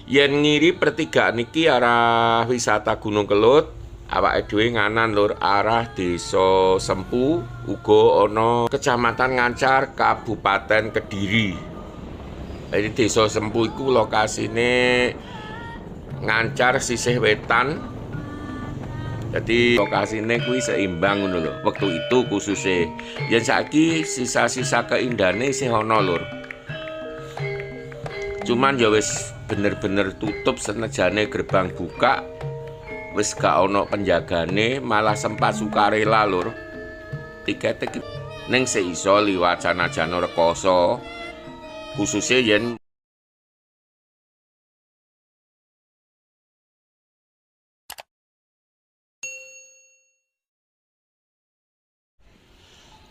Yen ngiri pertigaan iki arah wisata Gunung Kelut, awake dhewe nganan lur arah Desa Sempu, uga ana Kecamatan Ngancar, Kabupaten Kediri. Jadi Desa Sempu iku lokasine Ngancar sisih wetan. Jadi lokasine kuwi seimbang ngono lho. Wektu itu khususnya. Yen saiki sisa-sisa keindahane isih ana lur. Cuman ya wis bener-bener tutup senejane gerbang buka. Wis gak ana penjagane, malah sempat sukarela lur. Tiket ning seiso liwat sanajan rekoso. Khususnya yen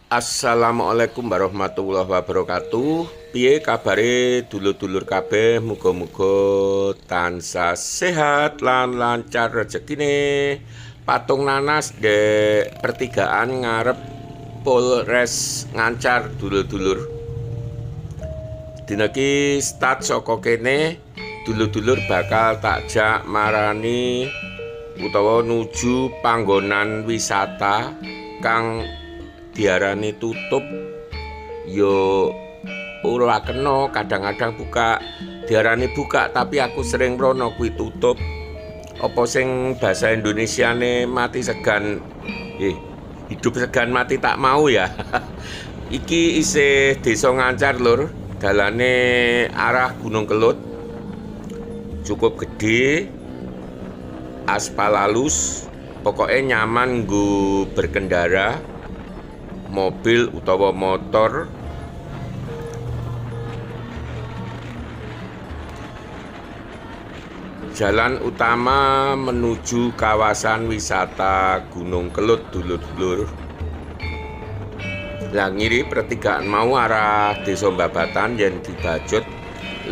Assalamualaikum warahmatullahi wabarakatuh. Piye kabare dulur-dulur kabeh, muga-muga tansah sehat lan lancar rezekine. Patung nanas de pertigaan ngarep Polres Ngancar dulur-dulur. Dina iki start saka kene, dulur-dulur bakal takjak marani utawa nuju panggonan wisata kang diarani tutup yo ora kena, kadang-kadang buka, diarani buka tapi aku sering rono kuwi tutup. Apa sing bahasa Indonesiane mati segan hidup segan mati tak mau ya. Iki isih Desa Ngancar lur, dalane arah Gunung Kelut. Cukup gede, aspal halus, pokoknya nyaman nggo berkendara mobil utawa motor. Jalan utama menuju kawasan wisata Gunung Kelut dulur-dulur. Lah ngiri pertigaan mau arah Desa Babatan yen dibajut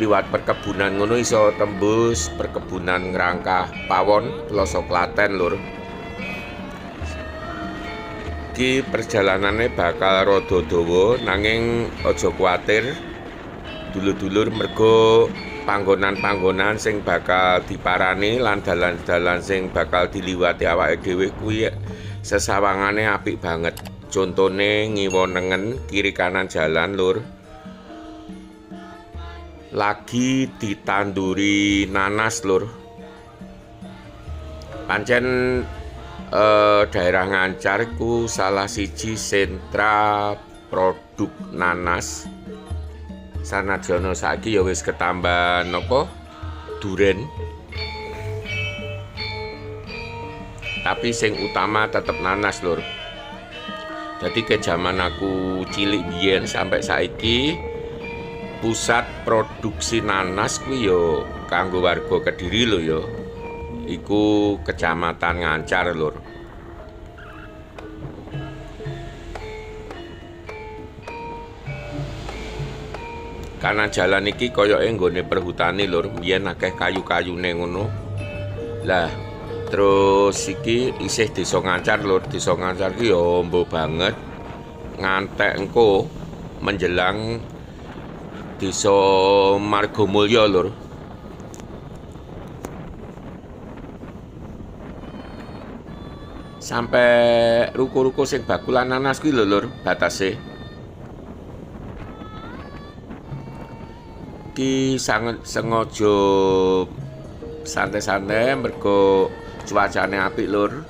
liwat perkebunan ngono iso tembus perkebunan Ngrangkah Pawon, pelosok Klaten lur. Iki perjalanannya bakal rada dawa nanging aja kuwatir dulur-dulur, mergo panggonan-panggonan sing bakal diparani lan dalan-dalan sing bakal diliwati awake dhewe kuwi sesawangane apik banget. Contone ngiwonengen kiri kanan jalan lur. Lagi ditanduri nanas lur. Pancen daerah Ngancar ku salah siji sentra produk nanas. Sanadyan saiki ya wis ketambah napa duren, tapi sing utama tetep nanas lur. Jadi ke zaman aku cilik biyen sampai saiki pusat produksi nanas kuwi yo kanggo warga Kediri lho yo. Iku Kecamatan Ngancar lur. Kanan jalan iki koyoke nggone perhutani lur, biyen akeh kayu-kayune ngono. Lah terus iki isih Desa Ngancar lur. Desa Ngancar ki yo ombo banget. Ngantek engko menjelang Desa Margomulya lur. Sampai ruko-ruko sing bakulan nanas kuwi lho lur batase. Ki sengaja santai-santai mergo cuacane apik lur.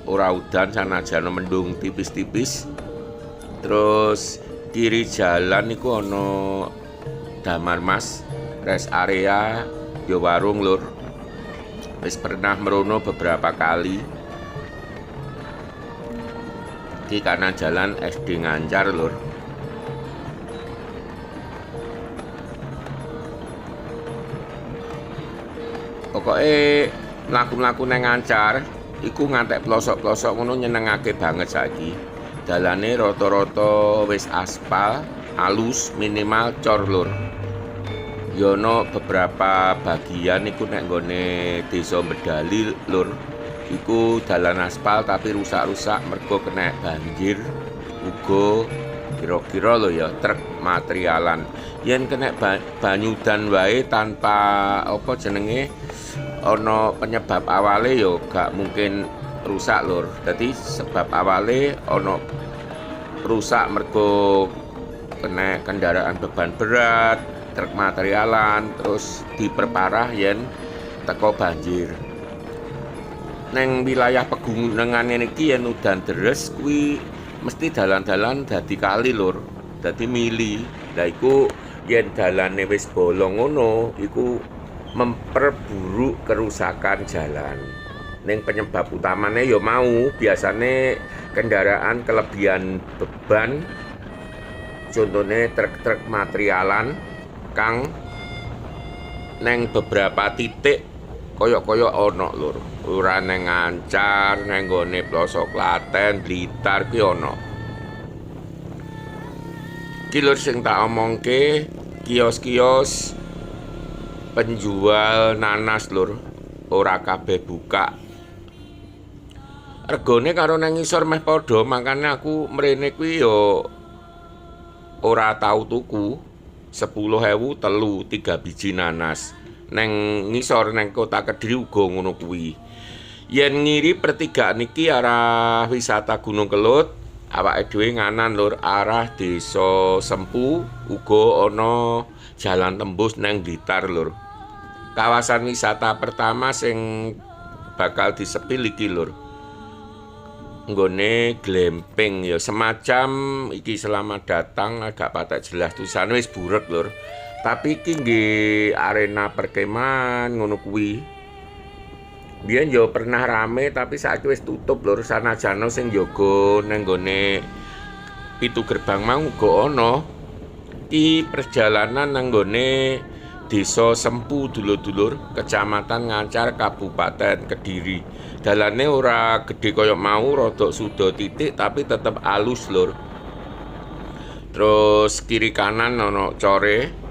Ora udan sanajan mendung tipis-tipis. Terus kiri jalan niku ana Damar Mas, rest area, yo warung lur. Wis pernah merono beberapa kali. Di kanan jalan SD Ngancar lur. Pokoknya mlaku-mlaku nang Ngancar iku ngantek pelosok-pelosok ngono nyenengake banget saiki. Dalane rata-rata wis aspal, halus, minimal cor lur. Yono beberapa bagian iku nek nggone Desa Medali lur. Iku dalan aspal tapi rusak-rusak mergo kena banjir, uga kira-kira lho ya truk materialan. Yen kena banyu dan wae tanpa apa jenenge ana penyebab awale ya gak mungkin rusak lur. Dadi sebab awale ana rusak mergo kena kendaraan beban berat, truk materialan, terus diperparah yen teko banjir. Neng wilayah pegunungan iki yen udan deres kuwi mesti dalan-dalan dadi kali lur, dadi mili. Lah iku yen dalane wis bolong ngono, iku memperburuk kerusakan jalan. Ning penyebab utamane ya mau biasane kendaraan kelebihan beban, contohnya truk-truk materialan kang neng beberapa titik koyok-koyok ono lur. Ora neng Ngancar, neng gone pelosok Klaten, Blitar ki ono. Ki lur sing tak omongke kios-kios penjual nanas lur, ora kabeh buka. Regane karo nang ngisor meh padha, makane aku mrene kuwi yo ora tau tuku 10.000 telu 3 biji nanas. Neng ngisor neng Kota Kediri uga ngono kuwi. Yen ngiri pertigaan iki arah wisata Gunung Kelut, awake dhewe nganan lur arah Desa Sempu, uga ana jalan tembus neng Blitar lur. Kawasan wisata pertama sing bakal disepil iki lur. Nggone glamping ya semacam iki selamat datang agak patek jelas tulisane wis burek lur. Tapi iki nggih arena perkemahan ngono kuwi. Biyen yo pernah rame tapi saiki wis tutup lur, sanajana sing jaga nang nggone pitu gerbang mau uga ana. Iki perjalanan nang nggone Desa Sempu dulur-dulur, Kecamatan Ngancar, Kabupaten Kediri. Dalane ora gede koyok mau, rodok sudo titik tapi tetep alus lur. Terus kiri kanan ono core.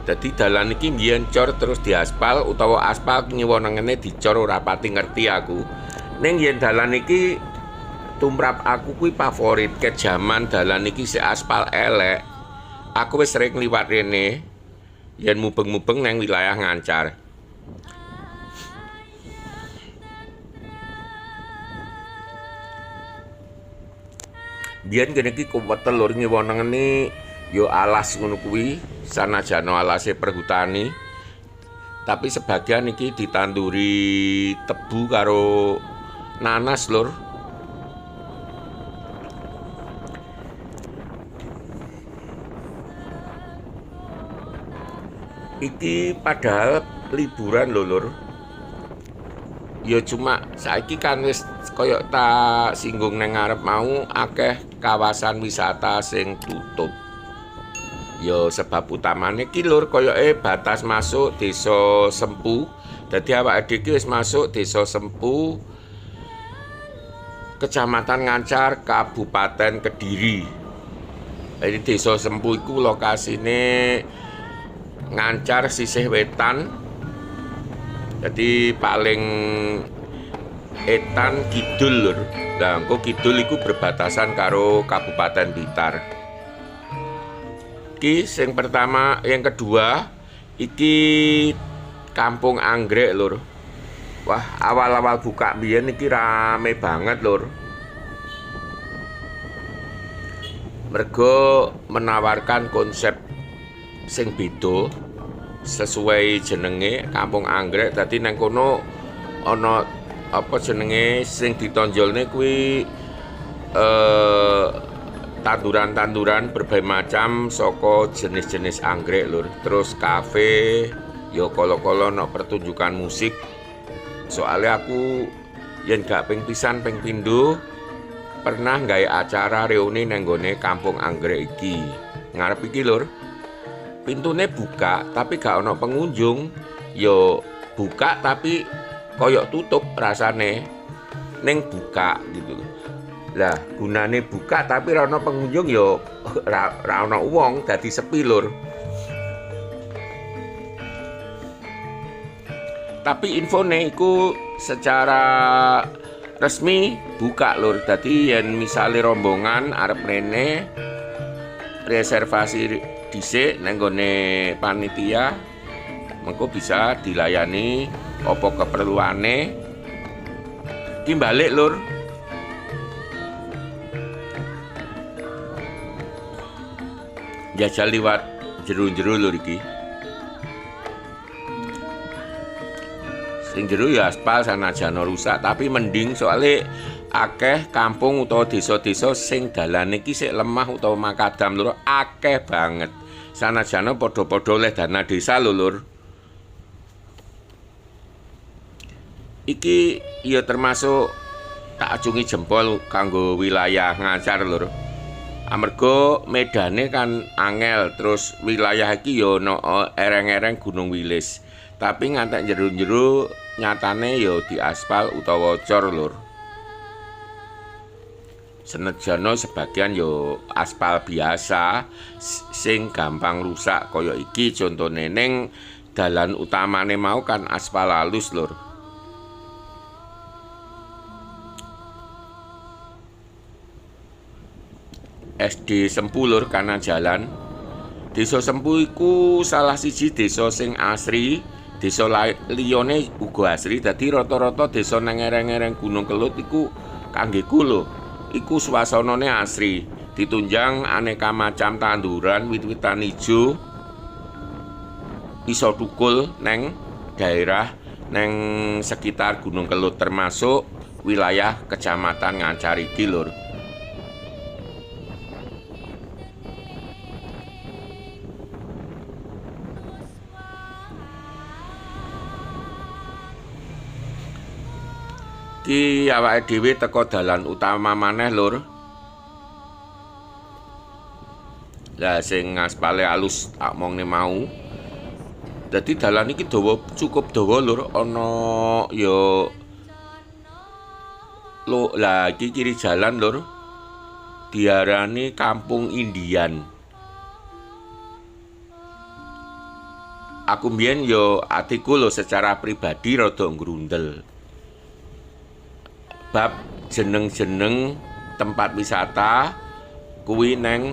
Jadi dalan iki mbiyen cor terus diaspal utawa aspal nyewenengene dicor ora pati ngerti aku. Ning yen dalan iki tumrap aku kuwi favorit ke jaman dalan iki sik aspal elek. Aku wis sering liwat rene yen mubeng-mubeng nang wilayah Ngancar. Biyen kene iki kuwetel lur nyewenengene yo alas ngono kuwi, sanajana alase perhutani. Tapi sebagian iki ditanduri tebu karo nanas lur. Iki padahal liburan lho lur. Ya cuma saiki kan wis koyok tak singgung nang ngarep mau akeh kawasan wisata sing tutup. Ya sebab utamane ki lur koyoke batas masuk Desa Sempu. Dadi awake dhewe wis masuk Desa Sempu, Kecamatan Ngancar, Kabupaten Kediri. Jadi Desa Sempu iku lokasine Ngancar sisih wetan. Jadi paling etan kidul lur. Lah engko kidul iku berbatasan karo Kabupaten Blitar. Iki sing pertama, yang kedua iki Kampung Anggrek lur. Wah, awal-awal buka biyen iki rame banget lur. Mergo menawarkan konsep sing beda sesuai jenenge Kampung Anggrek. Dadi nang kono ana apa jenenge sing ditonjolne kuwi tanduran-tanduran berbagai macam saka jenis-jenis anggrek lur. Terus kafe, yo kolo-kolo no pertunjukan musik. Soalnya aku yen gak ping pisan ping pindho pernah gawe acara reuni nang nggone Kampung Anggrek iki. Ngarep iki lur. Pintune buka tapi gak ono pengunjung. Yo buka tapi koyok tutup rasane. Ning buka gitu. Lah gunane buka tapi ra ono pengunjung yo ra ono wong dadi sepi lur. Tapi infone iku secara resmi buka lur. Dadi yen misale rombongan arep rene reservasi dhisik nang nggone panitia, mengko bisa dilayani apa keperluane. Iki balik lur. Jajal liwat jero-jero lur iki. Sing jero ya aspal sanajan rusak, tapi mending soalnya akeh kampung utawa desa-desa sing dalane iki sik lemah utawa makadam lur, akeh banget. Sanajana padha-padha oleh dana desa lho lur. Iki ya termasuk tak acungi jempol kanggo wilayah Ngancar lur. Amarga medane kan angel, terus wilayah iki ya ono ereng-ereng Gunung Wilis. Tapi ngantek jero-jero nyatane ya diaspal utawa cor lur. Senejana sebagian yo aspal biasa sing gampang rusak kaya iki contone ning dalan utamane mau kan aspal halus lur. SD Sempu lur kanan jalan. Desa Sempu iku salah siji desa sing asri, desa liyane uga asri. Dadi rata-rata desa nang ereng-ereng Gunung Kelut iku kanggeku lho. Iku suasanane asri, ditunjang aneka macam tanduran, wit-witan ijo, iso tukul neng daerah neng sekitar Gunung Kelut termasuk wilayah Kecamatan Ngancar iki lur. Ki awake dhewe teko dalan utama maneh lur. Lah sing ngaspale alus tak mongne mau. Dadi dalan iki dawa cukup dawa lur, ana ya lah iki kiri jalan lur. Diarani Kampung Indian. Aku mbiyen yo atiku lho secara pribadi rada ngrundel. Bab jeneng-jeneng tempat wisata kuwi neng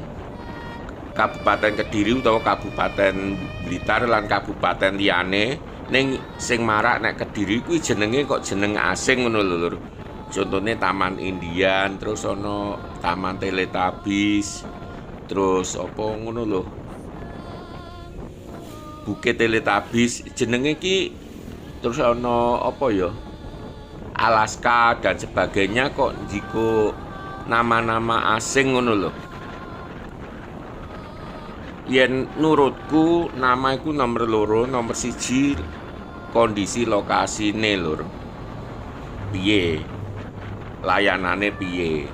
Kabupaten Kediri utawa Kabupaten Blitar lan kabupaten liyane ning sing marak nek Kediri kuwi jenenge kok jeneng asing ngono lho lur. Contone Taman Indian, terus ana Taman Teletubbies, terus apa ngono lho. Bukit Teletubbies jenenge ki, terus ana apa ya? Alaska dan sebagainya kok jiko nama-nama asing ngono lho. Yen nurutku nama iku nomor loro, nomor siji kondisi lokasine lur. Piye? Layanane piye?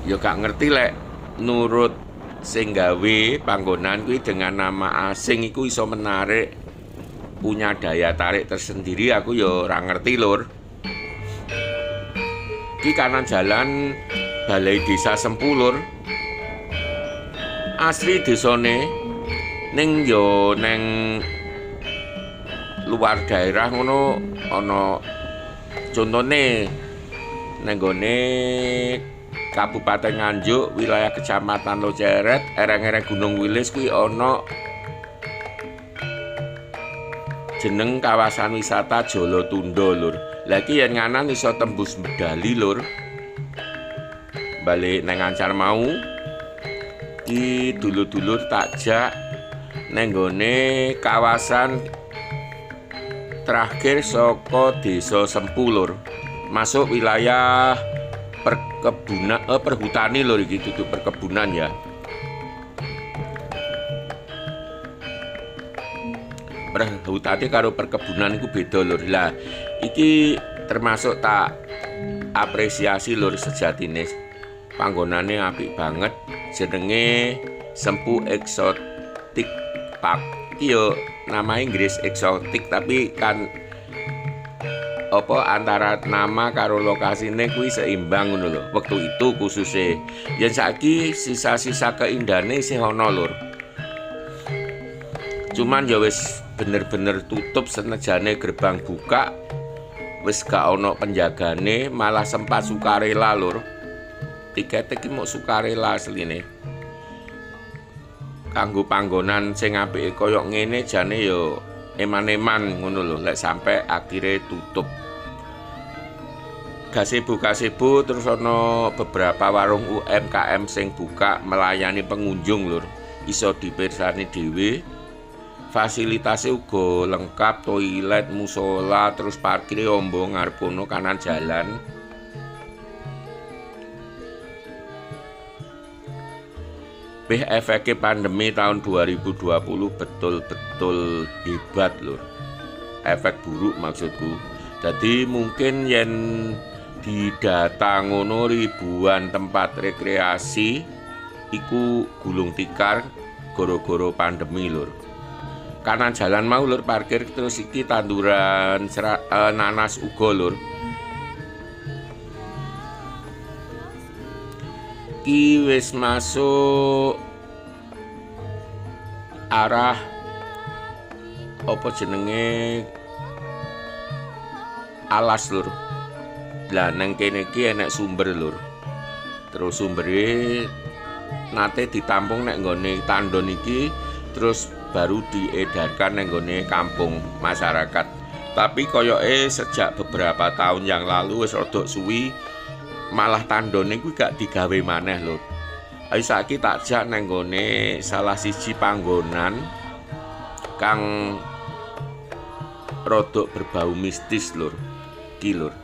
Ya gak ngerti lek nurut sing gawe panggonan kuwi dengan nama asing iku iso menarik, punya daya tarik tersendiri, aku ya ora ngerti lur. Ki kanan jalan Balai Desa Sempu lur. Asli desane ning yo neng luar daerah ngono ana contone nang gone Kabupaten Nganjuk, wilayah Kecamatan Loceret, ereng-ereng Gunung Wilis kuwi ana jeneng kawasan wisata Jolotundo lur. Lah iki yen nganan iso tembus medali lur. Balik nang Ngancar mau iki dulur-dulur takjak nang nggone kawasan terakhir saka Desa Sempu lur. Masuk wilayah perkebunan perhutani lur iki, dudu perkebunan ya. Perhutani karo perkebunan iku beda lur. Lah iki termasuk tak apresiasi lur sejatine. Panggonane apik banget, jenenge Sempu Exotic Park. Iki yo nama Inggris Exotic, tapi kan apa antara nama karo lokasine kuwi seimbang ngono lho. Wektu itu khususnya. Yen saiki sisa-sisa keindahanane isih ana lur. Cuman ya wis bener-bener tutup senejane gerbang buka, wis gak ono penjagane, malah sempat sukarela lur. Tiket iki mok sukarela asline. Kanggo panggonan sing apike kaya ngene jane ya eman-eman ngono lho, lek sampe akhire tutup. Gazebo terus ana beberapa warung UMKM sing buka melayani pengunjung lur. Iso dipirsani dhewe. Fasilitasnya uga lengkap, toilet, musola, terus parkir ombo ngarep kono kanan jalan. Efeknya pandemi tahun 2020 betul-betul hebat lur. Efek buruk maksudku. Jadi mungkin yen didata ngono ribuan tempat rekreasi iku gulung tikar goro-goro pandemi lur. Kanan jalan mau lur parkir terus iki tanduran nanas uga lur. Ki wis masuk arah apa jenenge alas lur. Lah nang kene iki enek sumber lur. Terus sumbere nate ditampung nek nggone tandon iki terus baru diedarkan nang nggone kampung masyarakat. Tapi koyoke sejak beberapa tahun yang lalu wis rada suwi malah tandone kuwi gak digawe maneh lho. Ayo saiki tak jak nang nggone salah siji panggonan kang rodok berbau mistis lur. Ki lur.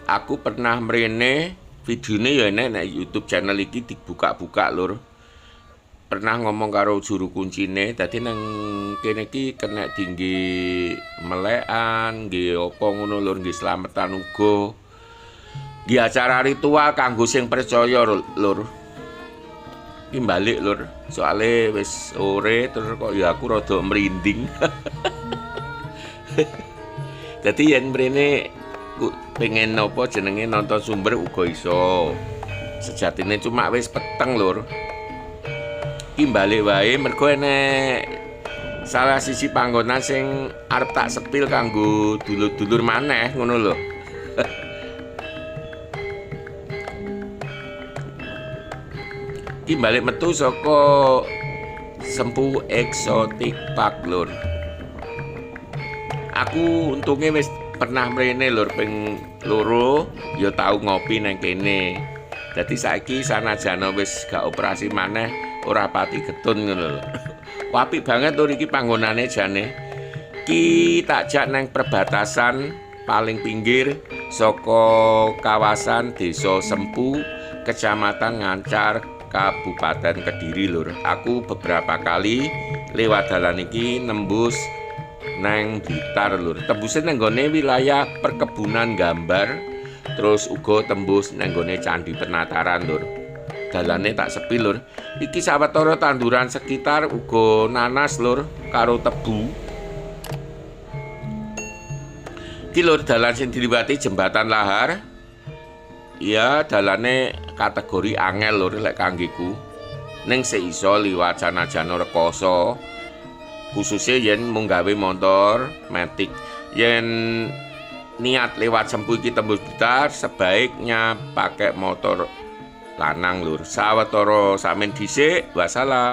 Aku pernah mrene videone ya enek nek YouTube channel iki dibuka-buka lur. Pernah ngomong karo juru kuncine, dadi nang kene iki kena dinggi melekan, nggih apa ngono lur, nggih slametan uga. Di acara ritual kanggo sing percaya lur. Ki balik lur, soale wis sore terus kok ya aku rada merinding. Dadi yen mrene pengen apa jenenge nonton sumber uga iso. Sejatine cuma wis peteng lur. Ki balik wae mergo enek salah sisi panggonan sing arep tak sepil kanggo dulur-dulur maneh ngono lho. Ki balik metu saka Sempu Exotic Park lur. Aku untunge wis pernah mrene lur ping loro ya tau ngopi nang kene. Dadi saiki sanajan wis gak operasi maneh ora pati getun ngono lho. Apik banget lur iki panggonane jane. Ki tak jak nang perbatasan paling pinggir saka kawasan Desa Sempu, Kecamatan Ngancar, Kabupaten Kediri lur. Aku beberapa kali lewat dalan iki nembus nang Blitar lur. Tembuse nang gone wilayah perkebunan gambar, terus uga tembus nang gone Candi Penataran lur. Dalane tak sepi lur. Iki sawetara tanduran sekitar uga nanas lur karo tebu. Iki lur dalan sing diliwati jembatan lahar. Ya dalane kategori angel lur lek kanggeku. Ning seiso liwat sanajan rekoso. Khususnya yen mung gawe motor matic. Yen niat lewat Sempu iki tembus Blitar sebaiknya pakai motor lanang lur. Sawetara samen dhisik wassalam.